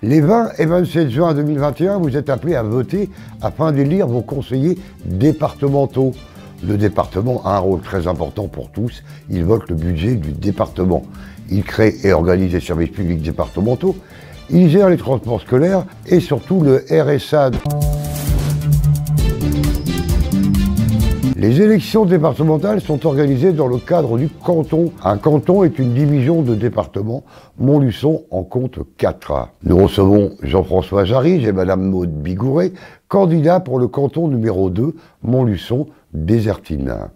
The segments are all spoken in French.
Les 20 et 27 juin 2021, vous êtes appelés à voter afin d'élire vos conseillers départementaux. Le département a un rôle très important pour tous. Il vote le budget du département. Il crée et organise les services publics départementaux. Il gère les transports scolaires et surtout le RSA. Les élections départementales sont organisées dans le cadre du canton. Un canton est une division de département. Montluçon en compte 4. Nous recevons Jean-François Jarige et Madame Maude Bigouret, candidats pour le canton numéro 2, Montluçon-Désertine.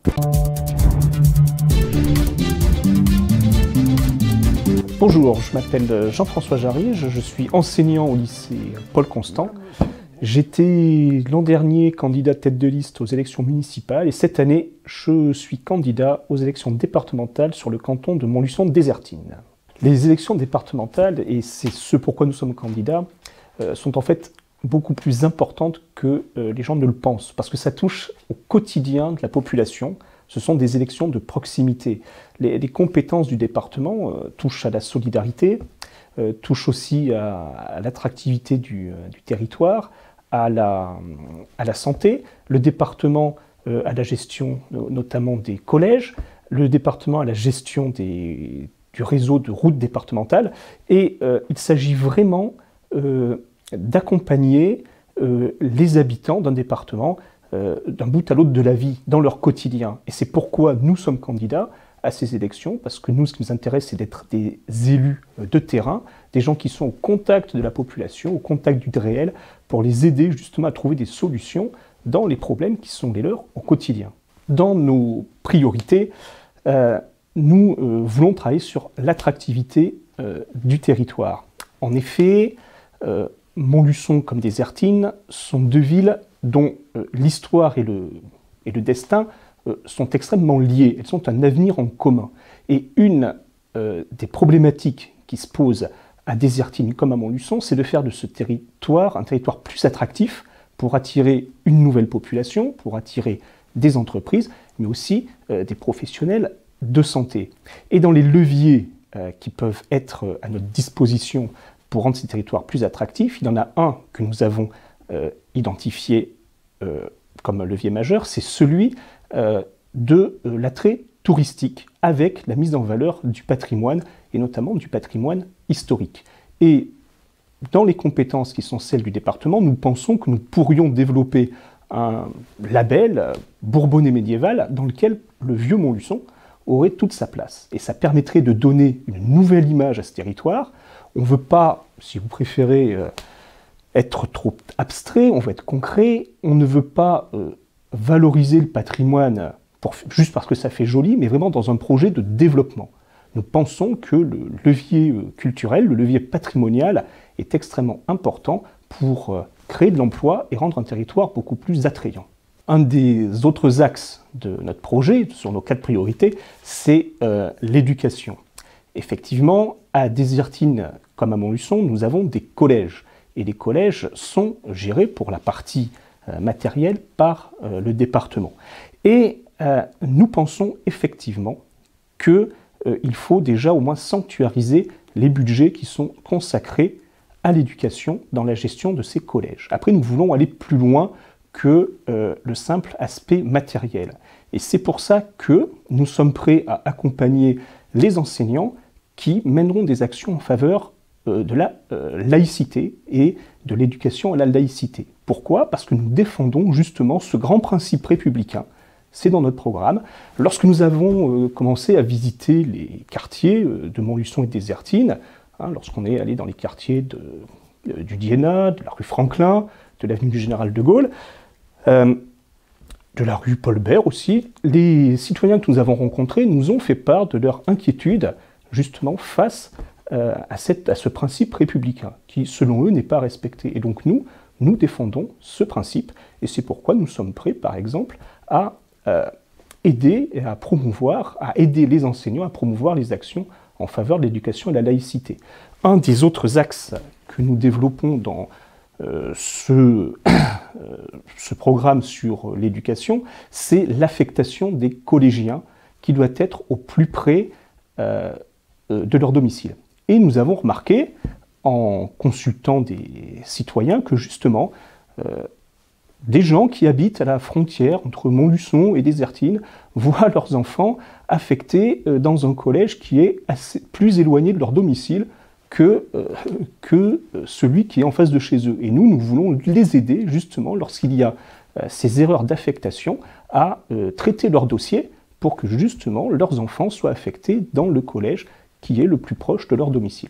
Bonjour, je m'appelle Jean-François Jarige, je suis enseignant au lycée Paul Constant. J'étais l'an dernier candidat tête de liste aux élections municipales et cette année, je suis candidat aux élections départementales sur le canton de Montluçon-Désertine. Les élections départementales, et c'est ce pourquoi nous sommes candidats, sont en fait beaucoup plus importantes que les gens ne le pensent, parce que ça touche au quotidien de la population. Ce sont des élections de proximité. Les compétences du département touchent à la solidarité, touchent aussi à l'attractivité du territoire, à la santé. Le département à la gestion notamment des collèges, le département à la gestion du réseau de routes départementales. Et il s'agit vraiment d'accompagner les habitants d'un département d'un bout à l'autre de la vie, dans leur quotidien. Et c'est pourquoi nous sommes candidats à ces élections, parce que nous, ce qui nous intéresse, c'est d'être des élus de terrain, des gens qui sont au contact de la population, au contact du réel, pour les aider justement à trouver des solutions dans les problèmes qui sont les leurs au quotidien. Dans nos priorités, nous voulons travailler sur l'attractivité du territoire. En effet, Montluçon comme Désertine sont deux villes dont l'histoire et le destin sont extrêmement liés. Elles ont un avenir en commun. Et une des problématiques qui se posent à Désertine comme à Montluçon, c'est de faire de ce territoire un territoire plus attractif pour attirer une nouvelle population, pour attirer des entreprises, mais aussi des professionnels de santé. Et dans les leviers qui peuvent être à notre disposition pour rendre ces territoires plus attractifs, il y en a un que nous avons identifié comme levier majeur, c'est celui de l'attrait touristique avec la mise en valeur du patrimoine et notamment du patrimoine historique. Et dans les compétences qui sont celles du département, nous pensons que nous pourrions développer un label bourbonnais médiéval dans lequel le vieux Montluçon aurait toute sa place. Et ça permettrait de donner une nouvelle image à ce territoire. On ne veut pas, si vous préférez, être trop abstrait, on veut être concret, on ne veut pas valoriser le patrimoine juste parce que ça fait joli, mais vraiment dans un projet de développement. Nous pensons que le levier culturel, le levier patrimonial est extrêmement important pour créer de l'emploi et rendre un territoire beaucoup plus attrayant. Un des autres axes de notre projet, sur nos 4 priorités, c'est l'éducation. Effectivement, à Désertine comme à Montluçon, nous avons des collèges. Et les collèges sont gérés pour la partie matérielle par le département. Et nous pensons effectivement qu'il faut déjà au moins sanctuariser les budgets qui sont consacrés à l'éducation dans la gestion de ces collèges. Après, nous voulons aller plus loin que le simple aspect matériel. Et c'est pour ça que nous sommes prêts à accompagner les enseignants qui mèneront des actions en faveur de la laïcité et de l'éducation à la laïcité. Pourquoi ? Parce que nous défendons justement ce grand principe républicain. C'est dans notre programme. Lorsque nous avons commencé à visiter les quartiers de Montluçon et Désertine, lorsqu'on est allé dans les quartiers du Dienat, de la rue Franklin, de l'avenue du Général de Gaulle, de la rue Paul Bert aussi, les citoyens que nous avons rencontrés nous ont fait part de leur inquiétude justement face à ce principe républicain qui, selon eux, n'est pas respecté. Et donc nous défendons ce principe et c'est pourquoi nous sommes prêts, par exemple, à aider et à aider les enseignants à promouvoir les actions en faveur de l'éducation et de la laïcité. Un des autres axes que nous développons dans ce programme sur l'éducation, c'est l'affectation des collégiens qui doit être au plus près de leur domicile. Et nous avons remarqué, en consultant des citoyens que justement, des gens qui habitent à la frontière entre Montluçon et Désertines voient leurs enfants affectés dans un collège qui est plus éloigné de leur domicile que celui qui est en face de chez eux. Et nous voulons les aider justement lorsqu'il y a ces erreurs d'affectation à traiter leur dossier pour que justement leurs enfants soient affectés dans le collège qui est le plus proche de leur domicile.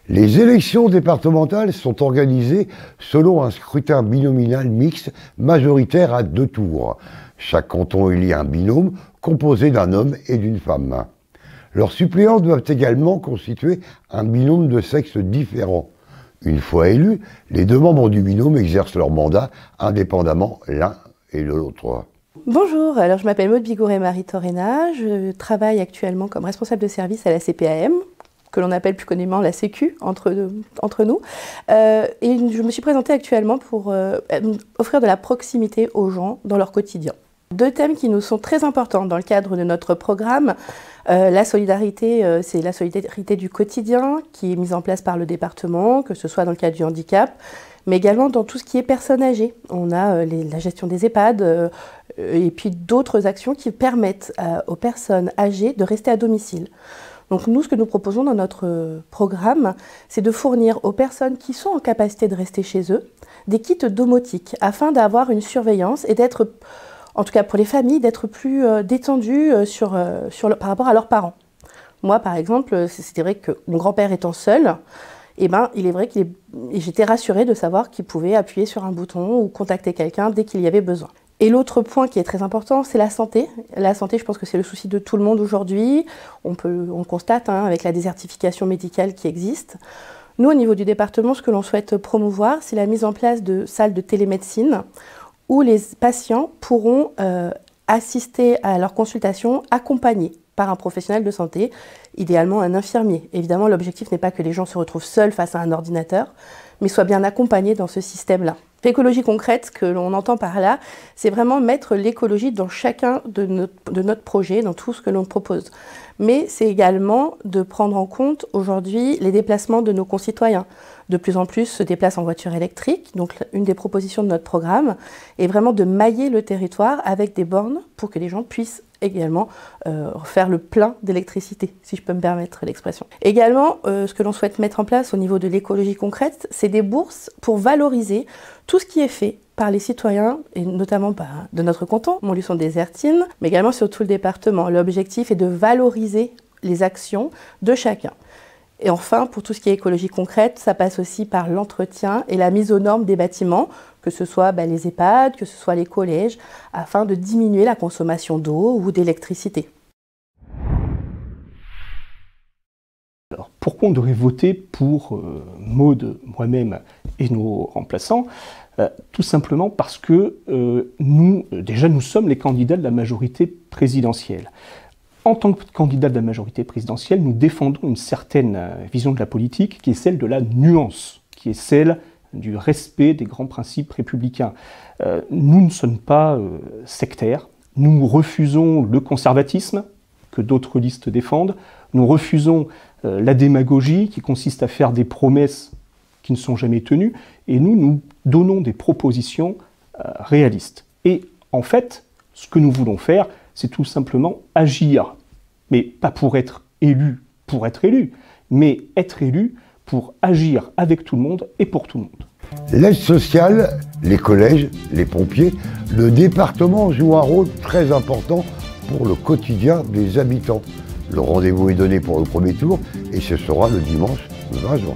Les élections départementales sont organisées selon un scrutin binominal mixte majoritaire à 2 tours. Chaque canton élit un binôme composé d'un homme et d'une femme. Leurs suppléants doivent également constituer un binôme de sexes différents. Une fois élus, les 2 membres du binôme exercent leur mandat indépendamment l'un et de l'autre. Bonjour, alors je m'appelle Maude Bigouret-Marie Torena, je travaille actuellement comme responsable de service à la CPAM, que l'on appelle plus communément la Sécu entre nous. Et je me suis présentée actuellement pour offrir de la proximité aux gens dans leur quotidien. 2 thèmes qui nous sont très importants dans le cadre de notre programme. La solidarité, c'est la solidarité du quotidien qui est mise en place par le département, que ce soit dans le cadre du handicap, mais également dans tout ce qui est personnes âgées. On a la gestion des EHPAD et puis d'autres actions qui permettent aux personnes âgées de rester à domicile. Donc nous, ce que nous proposons dans notre programme, c'est de fournir aux personnes qui sont en capacité de rester chez eux des kits domotiques afin d'avoir une surveillance et d'être, en tout cas pour les familles, d'être plus détendues par rapport à leurs parents. Moi, par exemple, c'était vrai que mon grand-père étant seul, il est vrai que j'étais rassurée de savoir qu'il pouvait appuyer sur un bouton ou contacter quelqu'un dès qu'il y avait besoin. Et l'autre point qui est très important, c'est la santé. La santé, je pense que c'est le souci de tout le monde aujourd'hui. On le constate avec la désertification médicale qui existe. Nous, au niveau du département, ce que l'on souhaite promouvoir, c'est la mise en place de salles de télémédecine où les patients pourront assister à leur consultation accompagnés par un professionnel de santé, idéalement un infirmier. Évidemment, l'objectif n'est pas que les gens se retrouvent seuls face à un ordinateur, mais soient bien accompagnés dans ce système-là. L'écologie concrète, ce que l'on entend par là, c'est vraiment mettre l'écologie dans chacun de notre projet, dans tout ce que l'on propose. Mais c'est également de prendre en compte aujourd'hui les déplacements de nos concitoyens. De plus en plus se déplacent en voiture électrique, donc une des propositions de notre programme est vraiment de mailler le territoire avec des bornes pour que les gens puissent également faire le plein d'électricité, si je peux me permettre l'expression. Également, ce que l'on souhaite mettre en place au niveau de l'écologie concrète, c'est des bourses pour valoriser tout ce qui est fait par les citoyens, et notamment de notre canton, Montluçon-Désertines, mais également sur tout le département. L'objectif est de valoriser les actions de chacun. Et enfin, pour tout ce qui est écologie concrète, ça passe aussi par l'entretien et la mise aux normes des bâtiments, que ce soit les EHPAD, que ce soit les collèges, afin de diminuer la consommation d'eau ou d'électricité. Alors, pourquoi on devrait voter pour Maude, moi-même et nos remplaçants? Tout simplement parce que nous sommes les candidats de la majorité présidentielle. En tant que candidat de la majorité présidentielle, nous défendons une certaine vision de la politique qui est celle de la nuance, qui est celle du respect des grands principes républicains. Nous ne sommes pas sectaires, nous refusons le conservatisme que d'autres listes défendent, nous refusons la démagogie qui consiste à faire des promesses qui ne sont jamais tenues, et nous donnons des propositions réalistes. Et en fait, ce que nous voulons faire, c'est tout simplement agir, mais pas pour être élu, mais être élu pour agir avec tout le monde et pour tout le monde. L'aide sociale, les collèges, les pompiers, le département joue un rôle très important pour le quotidien des habitants. Le rendez-vous est donné pour le premier tour et ce sera le dimanche 20 juin.